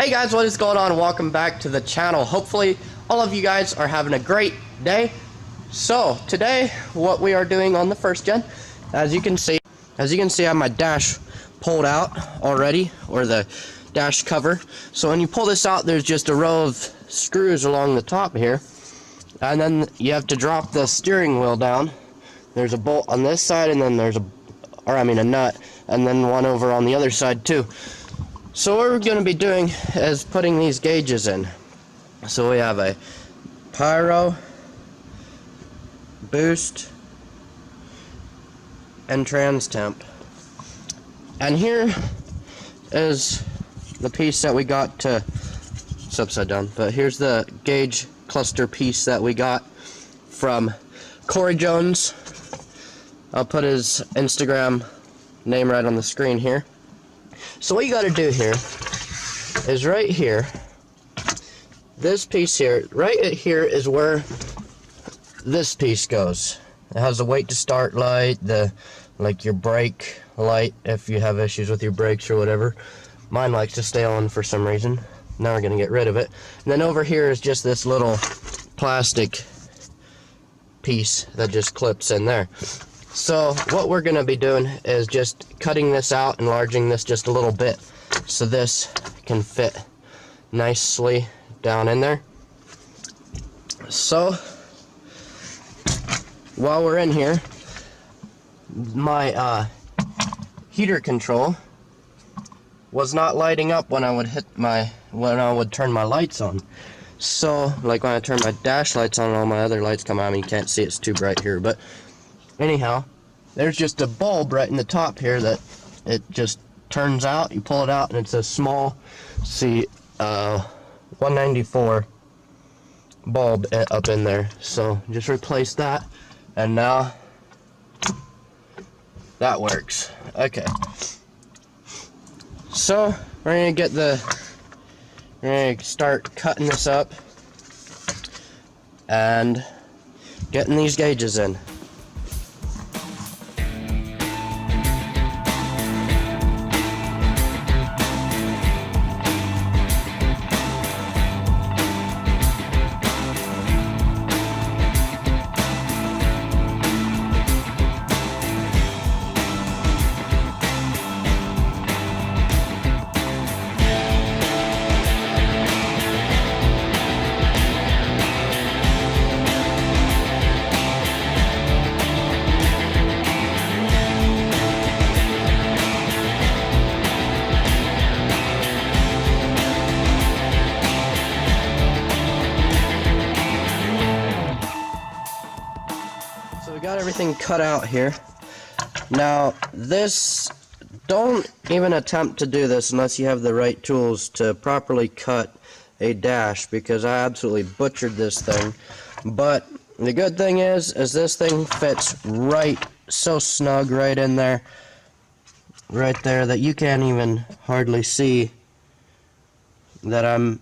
Hey guys, what is going on? Welcome back to the channel. Hopefully all of you guys are having a great day. So today what we are doing on the first gen, as you can see I have my dash pulled out already, or the dash cover. So when you pull this out, there's just a row of screws along the top here, and then you have to drop the steering wheel down. There's a bolt on this side, and then there's a nut, and then one over on the other side too. So what we're going to be doing is putting these gauges in. So we have a Pyro, Boost, and Trans Temp. And here is the piece that we got to, it's upside down, but here's the gauge cluster piece that we got from Corey Jones. I'll put his Instagram name right on the screen here. So what you got to do here is right here, this piece here, right here is where this piece goes. It has the wait to start light, like your brake light if you have issues with your brakes or whatever. Mine likes to stay on for some reason. Now we're going to get rid of it. And then over here is just this little plastic piece that just clips in there. So what we're going to be doing is just cutting this out, enlarging this just a little bit so this can fit nicely down in there. So while we're in here, my heater control was not lighting up when I would turn my lights on. So like when I turn my dash lights on, all my other lights come on. I mean, you can't see, it's too bright here, but anyhow, there's just a bulb right in the top here that it just turns out. You pull it out and it's a small, 194 bulb up in there. So just replace that, and now that works. Okay. So we're gonna start cutting this up and getting these gauges in. Got everything cut out here. Now this, don't even attempt to do this unless you have the right tools to properly cut a dash, because I absolutely butchered this thing. But the good thing is this thing fits right so snug right in there, right there, that you can't even hardly see that I'm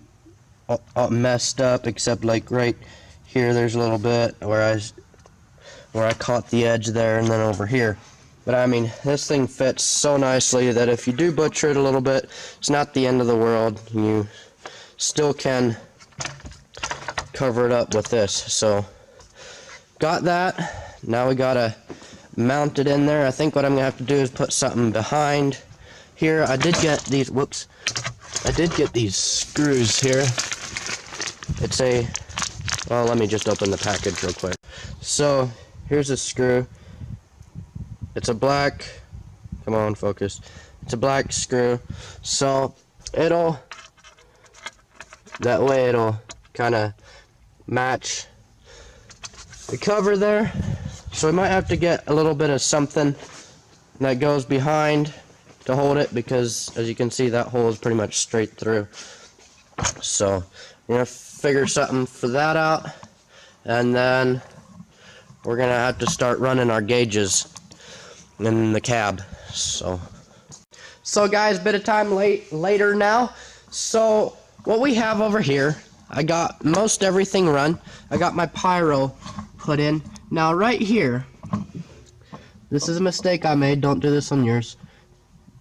messed up, except like right here there's a little bit where I caught the edge there, and then over here. But I mean, this thing fits so nicely that if you do butcher it a little bit, it's not the end of the world. You still can cover it up with this. So got that. Now we gotta mount it in there. I think what I'm gonna have to do is put something behind here. I did get these screws here. Well, let me just open the package real quick. So here's a screw. It's a black, come on, focus. It's a black screw. So that way it'll kind of match the cover there. So we might have to get a little bit of something that goes behind to hold it, because as you can see, that hole is pretty much straight through. So we're gonna figure something for that out, and then we're gonna have to start running our gauges in the cab. So guys, bit of time later now. So what we have over here, I got most everything run. I got my pyro put in. Now right here, this is a mistake I made, don't do this on yours.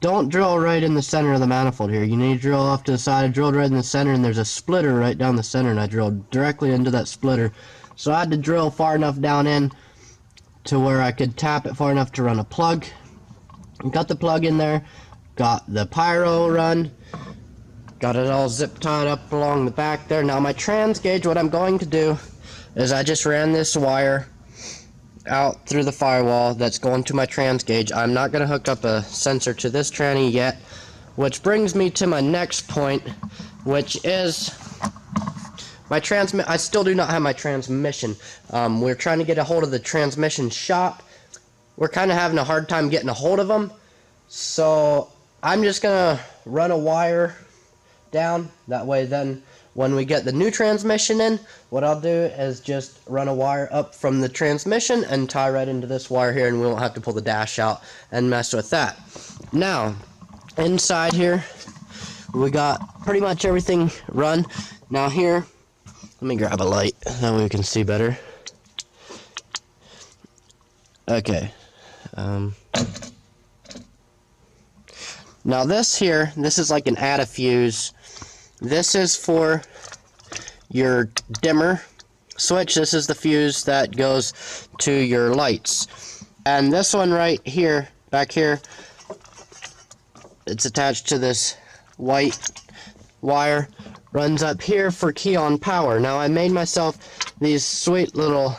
don't drill right in the center of the manifold here. You need to drill off to the side. I drilled right in the center, and there's a splitter right down the center, and I drilled directly into that splitter. So I had to drill far enough down in to where I could tap it far enough to run a plug. Got the plug in there, got the pyro run, got it all zip tied up along the back there. Now my trans gauge, what I'm going to do is I just ran this wire out through the firewall that's going to my trans gauge. I'm not going to hook up a sensor to this tranny yet, which brings me to my next point, which is my I still do not have my transmission. We're trying to get a hold of the transmission shop. We're kind of having a hard time getting a hold of them, so I'm just going to run a wire down. That way then when we get the new transmission in, what I'll do is just run a wire up from the transmission and tie right into this wire here, and we won't have to pull the dash out and mess with that. Now, inside here, we got pretty much everything run. Now here, let me grab a light, that way we can see better. Okay. Now this here, this is like an add a fuse. This is for your dimmer switch. This is the fuse that goes to your lights. And this one right here, back here, it's attached to this white wire, runs up here for key on power. Now I made myself these sweet little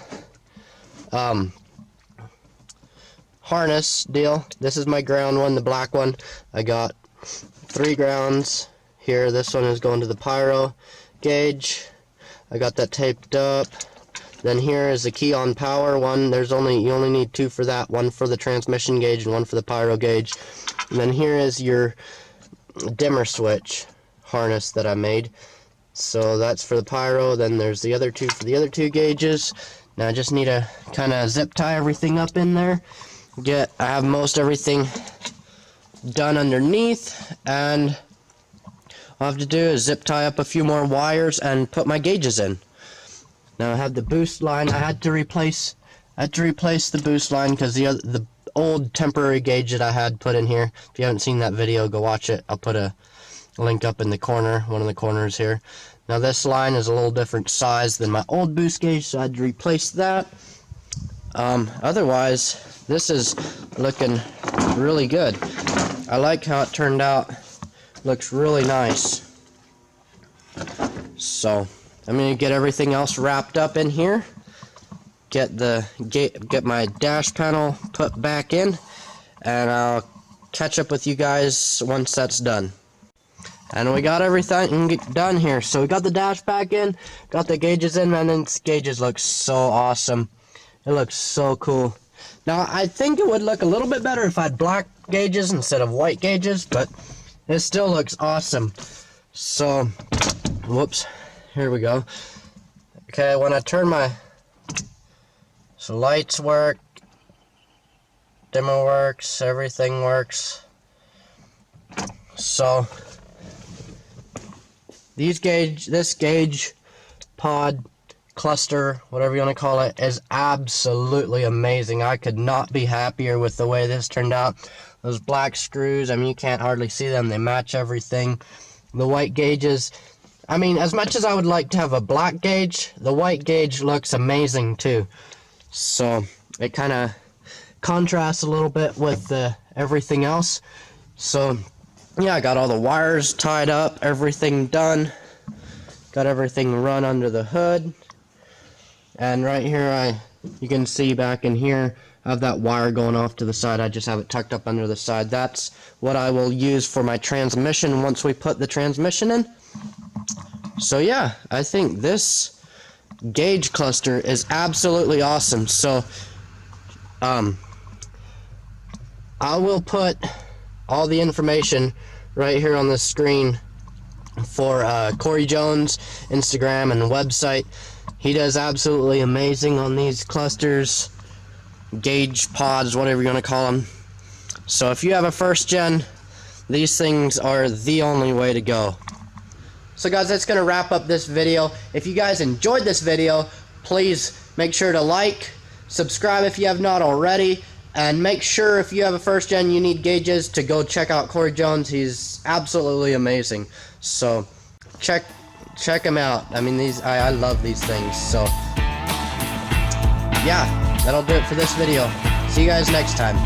harness deal. This is my ground one, the black one. I got 3 grounds here. This one is going to the pyro gauge. I got that taped up. Then here is the key on power one. You only need 2 for that, one for the transmission gauge and one for the pyro gauge. And then here is your dimmer switch harness that I made. So that's for the pyro. Then there's the other 2 for the other 2 gauges. Now I just need to kind of zip tie everything up in there. I have most everything done underneath, and all I have to do is zip tie up a few more wires and put my gauges in. Now I have the boost line. I had to replace the boost line because the old temporary gauge that I had put in here. If you haven't seen that video, go watch it. I'll put a link up in the corner, one of the corners here. Now this line is a little different size than my old boost gauge, so I had to replace that. Otherwise, this is looking really good. I like how it turned out. Looks really nice. So I'm gonna get everything else wrapped up in here. Get my dash panel put back in, and I'll catch up with you guys once that's done. And we got everything done here. So we got the dash back in, got the gauges in, and then these gauges look so awesome. It looks so cool. Now, I think it would look a little bit better if I had black gauges instead of white gauges, but it still looks awesome. So, whoops, here we go. Okay, when I turn so lights work, dimmer works, everything works. So, this gauge pod cluster, whatever you want to call it, is absolutely amazing. I could not be happier with the way this turned out. Those black screws, I mean, you can't hardly see them. They match everything. The white gauges, I mean, as much as I would like to have a black gauge, the white gauge looks amazing too. So it kind of contrasts a little bit with everything else. So yeah, I got all the wires tied up, everything done. Got everything run under the hood. And right here, you can see back in here, I have that wire going off to the side. I just have it tucked up under the side. That's what I will use for my transmission once we put the transmission in. So yeah, I think this gauge cluster is absolutely awesome. So I will put all the information right here on the screen for Corey Jones' Instagram and website. He does absolutely amazing on these clusters, gauge pods, whatever you want to call them. So if you have a first gen, these things are the only way to go. So guys, that's going to wrap up this video. If you guys enjoyed this video, please make sure to like, subscribe if you have not already, And make sure if you have a first gen you need gauges to go check out Corey Jones. He's absolutely amazing. So check him out. I mean, I love these things. So yeah, that'll do it for this video. See you guys next time.